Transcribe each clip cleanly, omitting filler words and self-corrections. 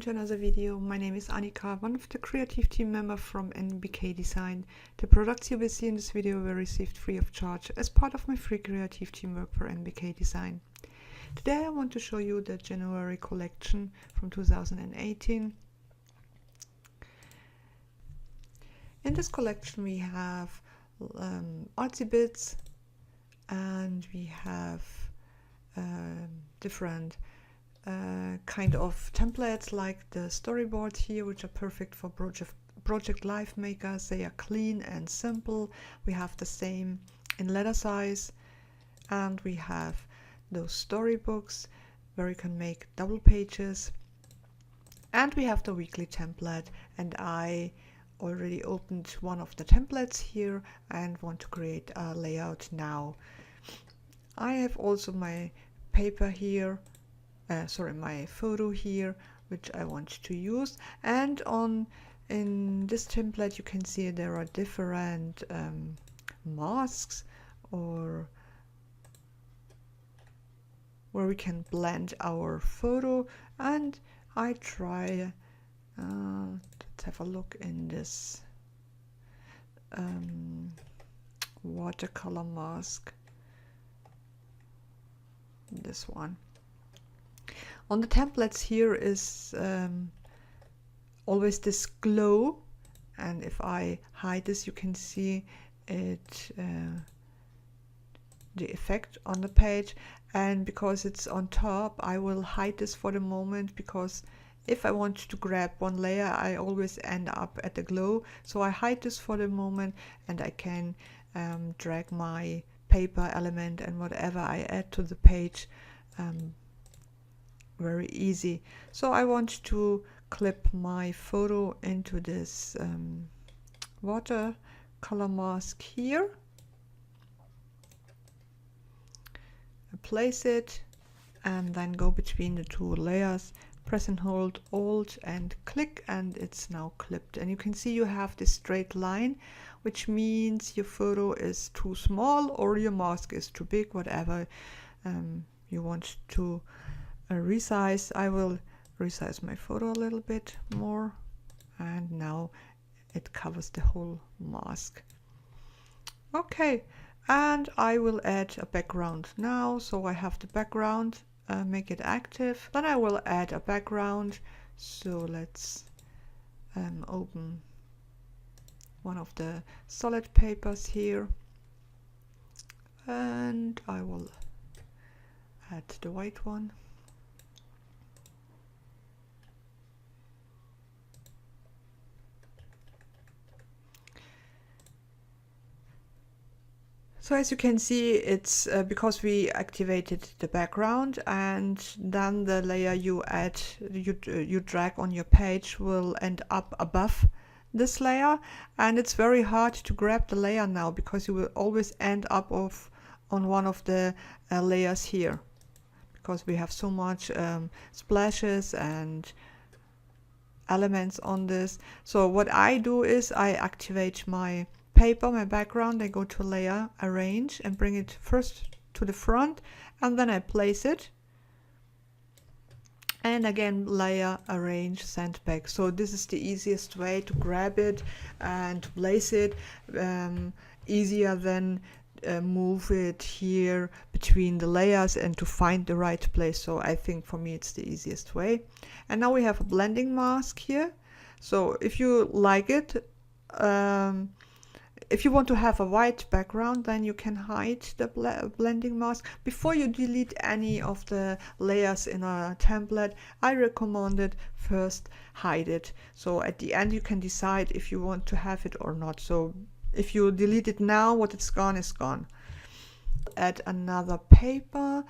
to another video. My name is Anika, one of the creative team members from NBK-Design. The products you will see in this video were received free of charge as part of my free creative teamwork for NBK-Design. Today I want to show you the January collection from 2018. In this collection we have artsy bits and we have different kind of templates like the storyboards here, which are perfect for project life makers. They are clean and simple. We have the same in letter size, and we have those storybooks where you can make double pages, and we have the weekly template, and I already opened one of the templates here and want to create a layout now. I have also my paper here, my photo here, which I want to use, and in this template you can see there are different masks or where we can blend our photo, and I try let's have a look in this watercolor mask, this one. On the templates here is always this glow, and if I hide this you can see it, the effect on the page. And because it's on top, I will hide this for the moment, because if I want to grab one layer I always end up at the glow. So I hide this for the moment, and I can drag my paper element and whatever I add to the page very easy. So I want to clip my photo into this watercolor mask here. I place it and then go between the two layers, press and hold Alt and click, and it's now clipped. And you can see you have this straight line, which means your photo is too small or your mask is too big, whatever you want to resize. I will resize my photo a little bit more, and now it covers the whole mask. Okay, and I will add a background now. So I have the background, make it active. Then I will add a background. So let's open one of the solid papers here, and I will add the white one. So as you can see, it's because we activated the background, and then the layer you add, you drag on your page will end up above this layer, and it's very hard to grab the layer now because you will always end up on one of the layers here, because we have so much splashes and elements on this. So what I do is I activate my paper, my background, I go to layer, arrange, and bring it first to the front, and then I place it, and again layer, arrange, send back. So this is the easiest way to grab it and to place it, easier than move it here between the layers and to find the right place. So I think for me it's the easiest way. And now we have a blending mask here. So if you like it, if you want to have a white background, then you can hide the blending mask. Before you delete any of the layers in a template, I recommend it first hide it. So at the end you can decide if you want to have it or not. So if you delete it now, what it's gone is gone. Add another paper.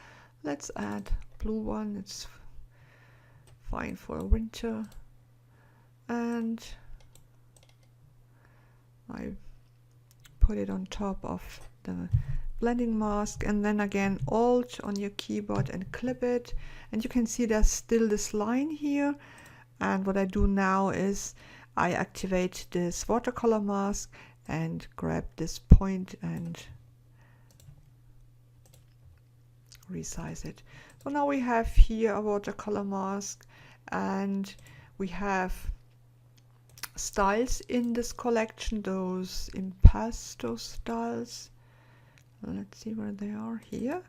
Let's add blue one. It's fine for winter. And I put it on top of the blending mask, and then again Alt on your keyboard and clip it, and you can see there's still this line here. And what I do now is I activate this watercolor mask and grab this point and resize it. So now we have here a watercolor mask, and we have styles in this collection, those impasto styles. Let's see where they are here.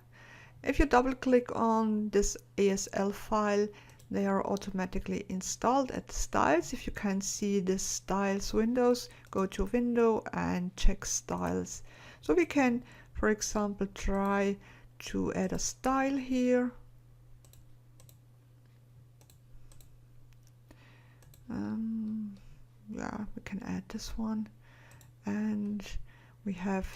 If you double click on this ASL file, they are automatically installed at styles. If you can't see the styles windows, go to window and check styles. So we can, for example, try to add a style here. Yeah, we can add this one, and we have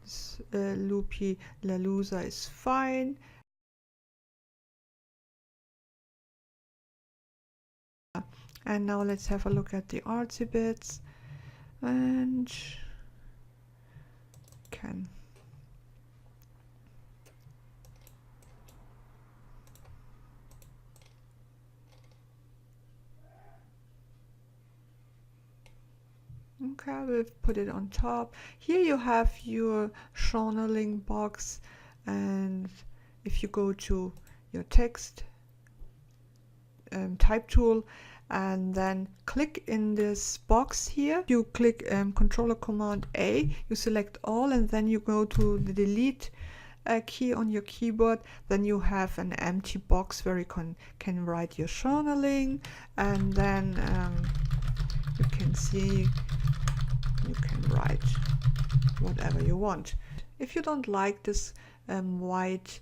this loopy La Lusa is fine. And now let's have a look at the artsy bits, and can okay, we've put it on top. Here you have your journaling box, and if you go to your text type tool and then click in this box here, you click Controller Command A, you select all, and then you go to the delete key on your keyboard. Then you have an empty box where you can write your journaling, and then you can see you can write whatever you want. If you don't like this white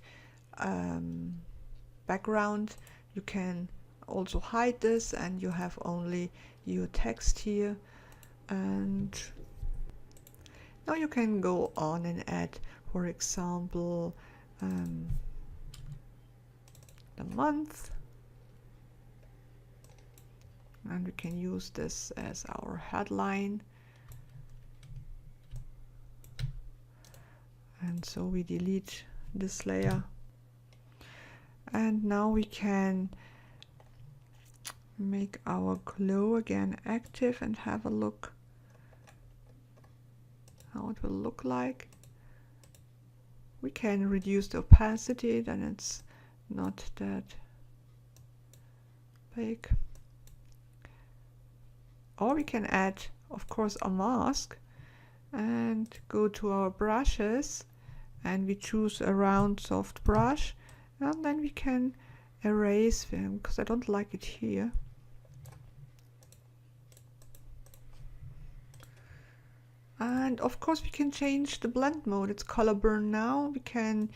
background, you can also hide this and you have only your text here. And now you can go on and add, for example, the month, and we can use this as our headline. And so we delete this layer, and now we can make our glow again active and have a look how it will look like. We can reduce the opacity, then it's not that big. Or we can add, of course, a mask and go to our brushes, and we choose a round soft brush, and then we can erase them because I don't like it here. And of course we can change the blend mode. It's color burn now. We can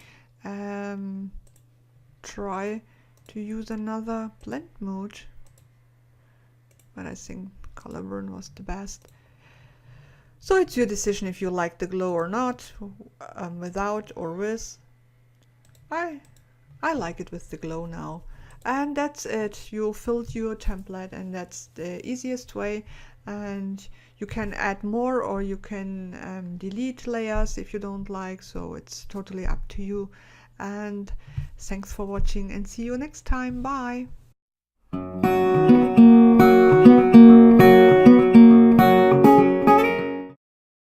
try to use another blend mode, but I think color burn was the best. So it's your decision if you like the glow or not, without or with. I like it with the glow now. And that's it. You filled your template, and that's the easiest way. And you can add more, or you can delete layers if you don't like, so it's totally up to you. And thanks for watching, and see you next time. Bye.